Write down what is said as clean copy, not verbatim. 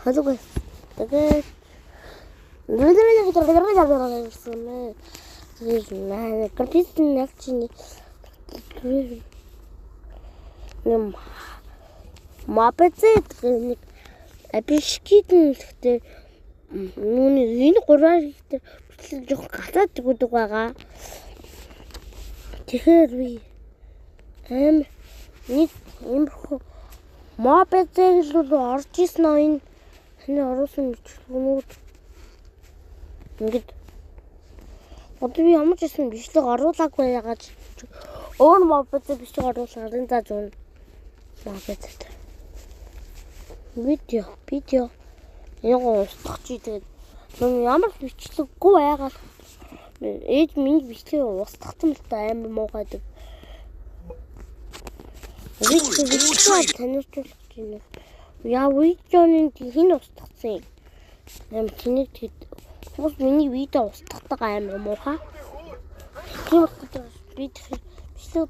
Хадгүй. Тэгээд мапэцэд нэг абишкитэн гэхдээ энэ гурван ихтэй бичлэг жоох гатаад өгдөг байгаа. Тэгэхээр би нэг иймэрхүү мапэцэг л орж исэн энэ таны оруулсан бичлэгнүүд ингээд одоо би ямар ч юм бичлэг оруулаагүй яагаад өөр мапэцэг бичлэг оруулсан арын за зүүн мапэцэг видео яг устгах чи тэгээд ямар бичлэггүй байгаад ээж миний бичлэг устгахсан л та амар муухай гэдэг. Бичлэг танилцуулах чинь яа видеоны хин устгасан юм чиний хүмүүс миний видео устгадаг амар муухай. Тийм учраас би бичлэг